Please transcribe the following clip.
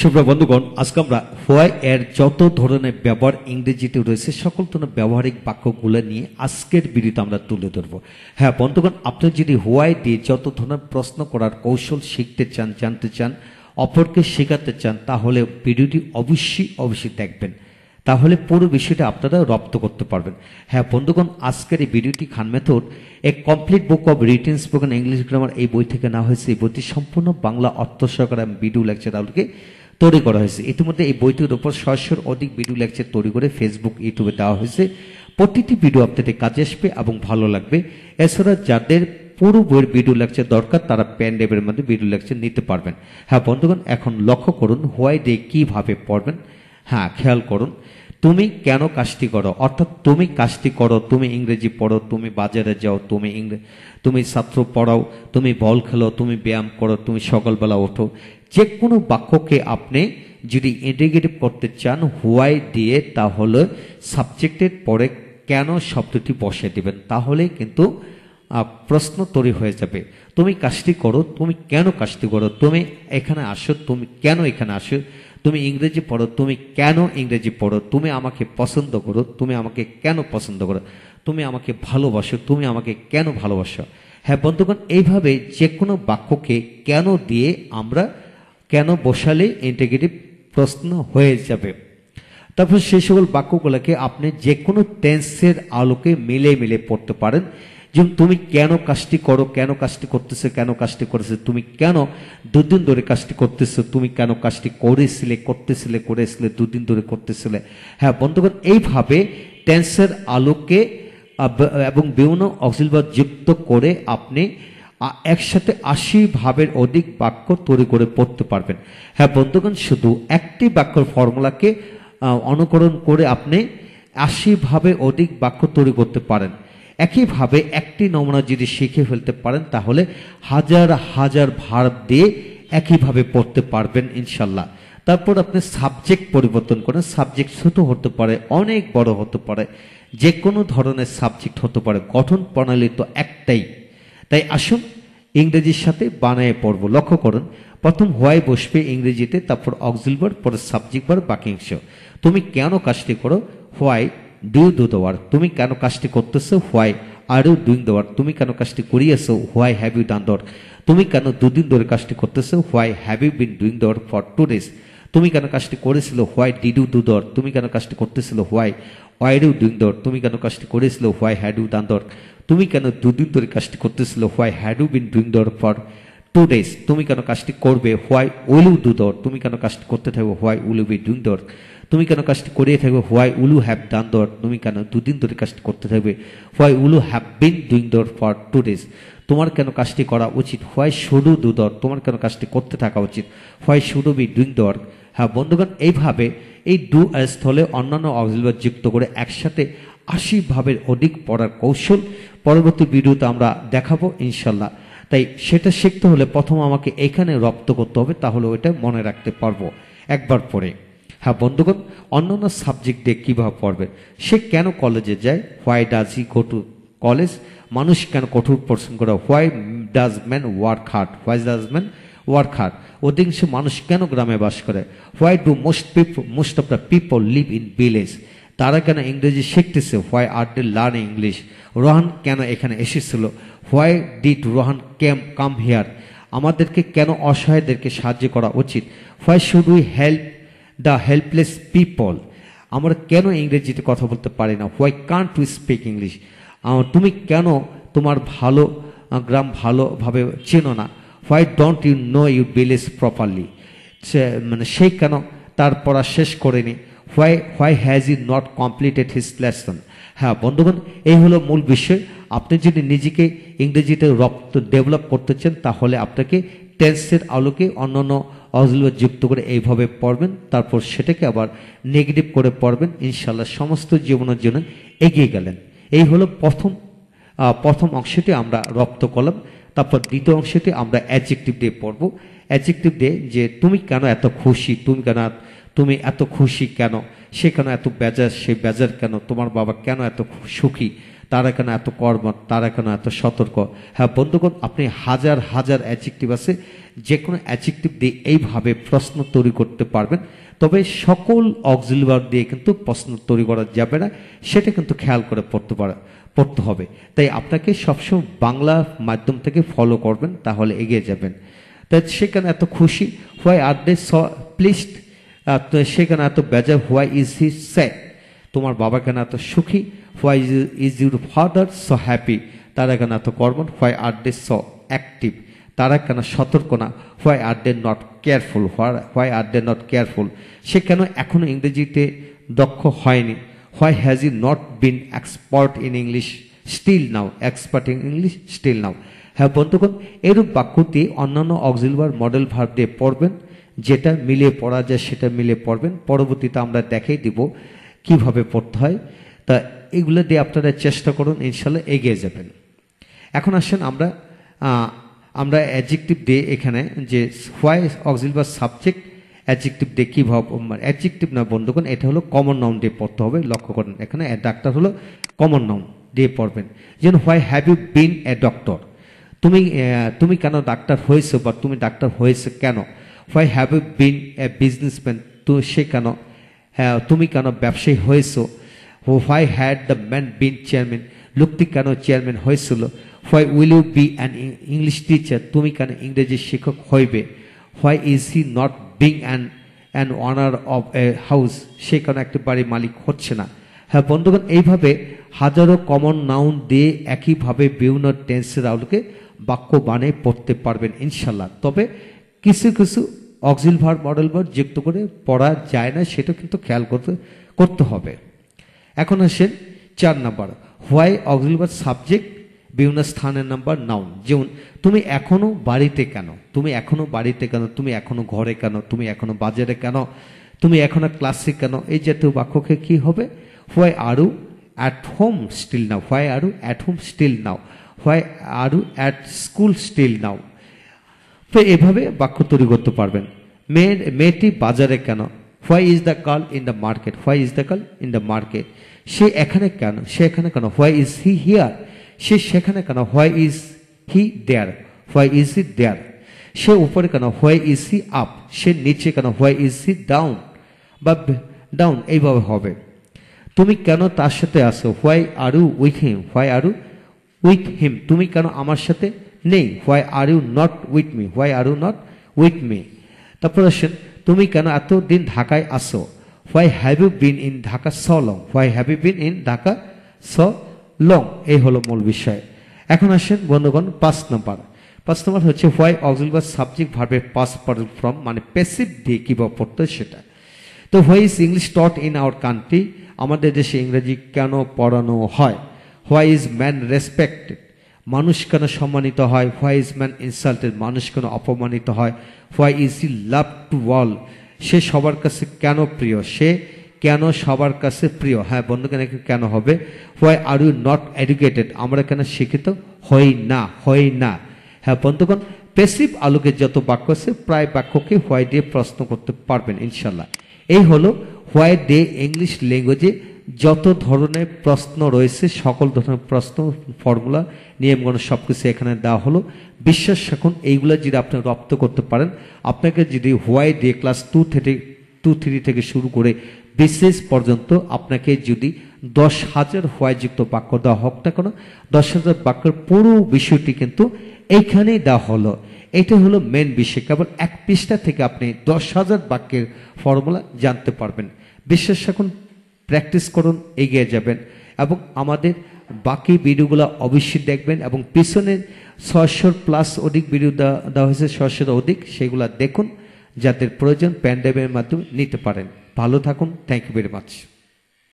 সুপ্রিয় বন্ধুগণ, আজকে আমরা হোয়াই এর যত ধরনের ব্যবহার ইংরেজিতে রয়েছে সকল ধরনের ব্যবহারিক বাক্যগুলো নিয়ে আজকের ভিডিওতে আমরা তুলে ধরবো। হ্যাঁ বন্ধুগণ, আপনি যদি হোয়াই দিয়ে যত ধরনের প্রশ্ন করার কৌশল শিখতে চান, জানতে চান, অপরকে শেখাতে চান, তাহলে ভিডিওটি অবশ্যই দেখবেন। তাহলে পুরো বিষয়টা আপনারা রপ্ত করতে পারবেন। হ্যাঁ বন্ধুগণ, আজকের এই ভিডিওটি খান মেথড এ complete book of written spoken English grammar এই বই থেকে নেওয়া হয়েছে। এই বইটি সম্পূর্ণ বাংলা অর্থ সহকারে ভিডিও লেকচার আলোকে তৈরি করা হয়েছে। ইতিমধ্যে এই বইটির উপর 600-র অধিক ভিডিও লেকচার তৈরি করে ফেসবুক, ইউটিউবে দেওয়া হয়েছে। প্রতিটি ভিডিও আপনাদের কাজে আসবে এবং ভালো লাগবে। এছাড়া যাদের পুরো বইয়ের ভিডিও লেকচার দরকার তারা পেন ড্রাইভের মধ্যে ভিডিও লেকচার নিতে পারবেন। হ্যাঁ বন্ধুগণ, এখন লক্ষ্য করুন হোয়াই দিয়ে কিভাবে পড়বেন। হ্যাঁ খেয়াল করুন, তুমি কেন কাজটি করো, অর্থাৎ তুমি কাজটি করো, তুমি ইংরেজি পড়ো, তুমি বাজারে যাও, তুমি ছাত্র পড়াও, তুমি বল খেলো, তুমি ব্যায়াম করো, তুমি সকালবেলা ওঠো। যে কোনো বাক্যকে আপনি যদি ইন্টিগ্রেটিভ করতে চান হোয়াই দিয়ে, তাহলে সাবজেক্টের পরে কেন শব্দটি বসিয়ে দিবেন, তাহলে কিন্তু প্রশ্ন তৈরি হয়ে যাবে। তুমি কাজটি করো, তুমি কেন কাজটি করো, তুমি এখানে আসো, তুমি কেন এখানে আসো, তুমি ইংরেজি পড়ো, তুমি কেন ইংরেজি পড়ো, তুমি আমাকে পছন্দ করো, তুমি আমাকে কেন পছন্দ করো, তুমি আমাকে ভালোবাসো, তুমি আমাকে কেন ভালোবাসো। হ্যাঁ বন্ধুগণ, এইভাবে যে কোনো বাক্যকে কেন দিয়ে আমরা কেন বসালে ইন্টিগ্রেটিভ প্রশ্ন হয়ে যাবে। তারপর সেই সকল বাক্যগুলোকে আপনি যে কোনো টেন্সের আলোকে মিলে পড়তে পারেন। যেমন তুমি কেন কাজটি করো, কেন কাজটি করতেছে, কেন কাজটি করেছে, তুমি কেন দুদিন ধরে কাজটি করতেছো, তুমি কেন কাজটি করেছিলে দুদিন ধরে করতেছিলে। হ্যাঁ বন্ধুগণ, এইভাবে টেন্সের আলোকে এবং বিভিন্ন অক্সিলারি যুক্ত করে আপনি একসাথে 80 ভাবের অধিক বাক্য তৈরি করে পড়তে পারবেন। হ্যাঁ বন্ধুগণ, শুধু একটি বাক্যের ফর্মুলাকে অনুকরণ করে আপনি 80 ভাবে অধিক বাক্য তৈরি করতে পারেন। একইভাবে একটি নমুনা যদি শিখে ফেলতে পারেন তাহলে হাজার হাজার ভার্ব দিয়ে একইভাবে পড়তে পারবেন ইনশাল্লাহ। তারপর আপনি সাবজেক্ট পরিবর্তন করেন। সাবজেক্ট ছোট হতে পারে, অনেক বড় হতে পারে, যে কোনো ধরনের সাবজেক্ট হতে পারে, গঠন প্রণালী তো একটাই। তাই আসুন ইংরেজির সাথে বানায় পড়ব। লক্ষ্য করুন, প্রথম হোয়াই বসবে ইংরেজিতে, তারপর অক্সিলারি ভার্ব, পরে সাবজেক্ট ভার্ব, বাক্যাংশ। তুমি কেন কাজটি করো, why do you do the work. তুমি কেন কাজটি করতেছো, why are you doing the work. তুমি কেন কাজটি করিয়েছো, why have you done the work. তুমি কেন দুদিন ধরে কাজটি করতেছো, why have you been doing the work for 2 days। তুমি কেন কাজটি করেছিল, why did you do the work. তুমি কেন কাজটি করতেছিল, why were you doing the work. তুমি কেন কাজটি করেছিল, why had you done the work. তুমি কেন দুদিন ধরে কাজটি করতেছিল, why had you been doing the work for 2 days। তুমি কেন কাজটি করবে, why will you do the work. তুমি কেন কাজটি করতে থাকবে, why will you be doing the work. তুমি কেন কাজটি করিয়ে থাকবে, why will you have done the work. তুমি কেন দুদিন ধরে কাজটি করতে থাকবে, why will you have been doing the work for 2 days। তোমার কেন কাজটি করা উচিত, why should you do the work. তোমার কেন কাজটি করতে থাকা উচিত, why should you be doing the work. হ্যাঁ বন্ধুগণ, এইভাবে এই ডু এর স্থলে অন্যান্য অক্সিলারি যুক্ত করে একসাথে 80 ভাবের অধিক পড়ার কৌশল পরবর্তী ভিডিওতে আমরা দেখাবো ইনশাল্লাহ। তাই সেটা শিখতে হলে প্রথম আমাকে এখানে রপ্ত করতে হবে, তাহলে ওইটা মনে রাখতে পারবো একবার পরে। হ্যাঁ বন্ধুগণ, অন্যান্য সাবজেক্ট দিয়ে কীভাবে পড়বে। সে কেন কলেজে যায়, why does he go to college. মানুষ কেন কঠোর পরিশ্রম করে, why does man work hard. Why does man work hard. অধিকাংশ মানুষ কেন গ্রামে বাস করে, why do most of the people live in village. তারা কেন ইংরেজি শিখতেছে, why are they learn English. Rohan কেন এখানে এসেছিল, why did Rohan come here. আমাদেরকে কেন অসহায়দেরকে সাহায্য করা উচিত, why should we help the helpless people. আমরা কেন ইংরেজিতে কথা বলতে পারি না, why can't we speak English. তুমি কেন তোমার গ্রাম ভালোভাবে চেনো না, why don't you know you village properly. সে কেন তার পড়া শেষ করেনি, why has he not completed his lesson. হ্যাঁ বন্ধুগণ, এই হলো মূল বিষয়। আপনি যদি নিজেকে ইংরেজিতে ডেভেলপ করতে চান তাহলে আপনাকে টেন্সের আলোকে অন্যান্য অক্সিলারি যুক্ত করে এইভাবে পড়বেন, তারপর সেটাকে আবার নেগেটিভ করে পড়বেন ইনশাল্লাহ। সমস্ত জীবনের জন্য এগিয়ে গেলেন। এই হলো প্রথম অংশটি আমরা রপ্ত করলাম। তারপর দ্বিতীয় অংশটি আমরা অ্যাডজেক্টিভ দিয়ে পড়ব। অ্যাডজেক্টিভ দিয়ে যে তুমি কেন এত খুশি, তুমি এত খুশি কেন, সে কেন এত বেজার, সে বেজার কেন, তোমার বাবা কেন এত সুখী, তারা কেন এত কর্মঠ, তারা কেন এত সতর্ক। হ্যাঁ বন্ধুগণ, আপনি হাজার হাজার অ্যাডজেক্টিভ আছে, যে কোনো অ্যাডজেক্টিভ দিয়ে এইভাবে প্রশ্ন তৈরি করতে পারবেন। তবে সকল অক্সিলারি ভার্ব দিয়ে কিন্তু প্রশ্ন তৈরি করা যাবে না, সেটা কিন্তু খেয়াল করে পড়তে হবে। তাই আপনাকে সবসময় বাংলা মাধ্যম থেকে ফলো করবেন, তাহলে এগিয়ে যাবেন। তাই সেখানে এত খুশি, হোয়াই আর দে প্লিজড, সেখানে এত বেজার, হোয়াই ইজ হি স্যাড, তোমার বাবা কেন এত সুখী, why is your father so happy, তারা কেন এত কর্মঠ, why are they so active, তারা কেন সতর্ক না, why are they not careful, why are they not careful, সে কেন এখনো ইংরেজিতে দক্ষ হয়নি, why has he not been expert in English still now, expert in English still now. হ্যাঁ বন্ধুগণ, এরূপ বাক্য দিয়ে অন্যান্য অক্সিলারি ভার্ব মডেল ভার্ব দিয়ে পড়বেন, যেটা মিলিয়ে পড়া যায় সেটা মিলিয়ে পড়বেন। পরবর্তীতে আমরা দেখাই দিব কিভাবে পড়তে হয়। তা এগুলো দিয়ে আপনারা চেষ্টা করুন, ইনশাল্লাহ এগিয়ে যাবেন। এখন আসেন আমরা অ্যাডজেক্টিভ দিয়ে এখানে যে why auxiliary verb subject adjective দিয়ে কীভাবে, অ্যাডজেক্টিভ না বন্ধুগণ, এটা হলো কমন নাউন দিয়ে পড়তে হবে। লক্ষ্য করেন, এখানে ডাক্তার হলো কমন নাউন দিয়ে পড়বেন। যেন why have you been a doctor, তুমি কেন ডাক্তার হয়েছো, বা তুমি ডাক্তার হয়েছে কেন। Why have you been a businessman, তো সে কেন, তুমি কেন ব্যবসায়ী হয়েছো। Why had the man been chairman, লোকটি কেন চেয়ারম্যান হয়েছিল। Why will you be an English teacher, তুমি কেন ইংরেজি শিক্ষক হইবে। Why is he not being an owner of a house, সে কেন একটা বাড়ির মালিক হচ্ছে না। হ্যাঁ বন্ধুগণ, এইভাবে হাজারো কমন নাউন দিয়ে একইভাবে বিভিন্ন টেন্সের আলোকে বাক্য বানিয়ে পড়তে পারবেন ইনশাল্লাহ। তবে কিছু কিছু অক্সিলারি ভার্ব মডেল ভার্ব যুক্ত করে পড়া যায় না, সেটা কিন্তু খেয়াল করতে হবে। এখন আসেন 4 number, why auxiliary verb subject বিভিন্ন স্থানের নাম্বার নাউন। যেমন তুমি এখনো বাড়িতে কেন, তুমি এখনো বাড়িতে কেন, তুমি এখনো ঘরে কেন, তুমি এখনো বাজারে কেন, তুমি এখনো ক্লাসে কেন, এই জাতীয় বাক্যকে কি হবে, why are you at home still now, why are you at home still now, why are you at school still now. তো এভাবে বাক্য তৈরি করতে পারবেন। মেয়েটি বাজারে কেন, why is the girl in the market, why is the girl in the market. সে এখানে কেন, সে এখানে কেন, হোয়াই ইজ হি হিয়ার, সে সেখানে কেন, why is he there, why is he there. সে উপরে কেন, হোয়াই ইজ হি আপ, সে নিচে কেন, হোয়াই ইজ হি ডাউন বা ডাউন, এইভাবে হবে। তুমি কেন তার সাথে আসো, why are you with him, why are you with him, তুমি কেন আমার সাথে নেই, why are you not with me, why are you not with me. তারপর আসেন, তুমি কেন এতদিন ঢাকায় আসো, why have you been in Dhaka so long, why have you been in Dhaka so long. এই হলো মূল বিষয়। এখন আসেন বন্ধুগণ 5 নম্বর হচ্ছে হোয়াই অক্সিলারি ভার্ব সাবজেক্ট ভার্বের পাস্ট পার্টিসিপল ফর্ম মানে প্যাসিভ দিয়ে কিভাবে পড়তে সেটা। তো why is English taught in our country, আমাদের দেশে ইংরেজি কেন পড়ানো হয়। হোয়াই ইজ ম্যান রেসপেক্টেড, মানুষ কেন সম্মানিত হয়। হোয়াই ইজ ম্যান ইনসাল্টেড, মানুষ কেন অপমানিত হয়। Why is he love to all, সে সবার কাছে কেন প্রিয়, সে কেন সবার কাছে প্রিয়। হ্যাঁ বন্ধুগণ, কেন হবে। Why are you not educated, আমরা কেন শিক্ষিত হই না। হ্যাঁ বন্ধুগণ, প্যাসিভ আলোকে যত বাক্য আছে প্রায় বাক্যকে হোয়াই দিয়ে প্রশ্ন করতে পারবেন ইনশাল্লাহ। এই হলো হোয়াই দিয়ে ইংলিশ ল্যাঙ্গুয়েজে যত ধরনের প্রশ্ন রয়েছে, সকল ধরনের প্রশ্ন, ফর্মুলা, নিয়মগুলো সবকিছু এখানে দেওয়া হলো। বিশ্বাস রাখুন, এইগুলো যদি আপনি রপ্ত করতে পারেন, আপনাকে যদি হোয়াই দিয়ে ক্লাস 2-3 থেকে শুরু করে বিশেষ পর্যন্ত আপনাকে যদি 10,000 হোয়াই যুক্ত বাক্য দেওয়া হোক না কেন, 10,000 বাক্যের পুরো বিষয়টি কিন্তু এইখানেই দেওয়া হলো। এটা হলো মেন বিষয়। কেবল 1 পৃষ্ঠা থেকে আপনি 10,000 বাক্যের ফর্মুলা জানতে পারবেন। বিশ্বাস রাখুন, প্র্যাকটিস করুন, এগিয়ে যাবেন। এবং আমাদের বাকি ভিডিওগুলো অবশ্যই দেখবেন, এবং পিছনের 600+ অধিক ভিডিও দেওয়া হয়েছে, 600 অধিক, সেগুলো দেখুন, যাদের প্রয়োজন প্যান্ডেমের মাধ্যমে নিতে পারেন। ভালো থাকুন, থ্যাংক ইউ ভেরি মাচ।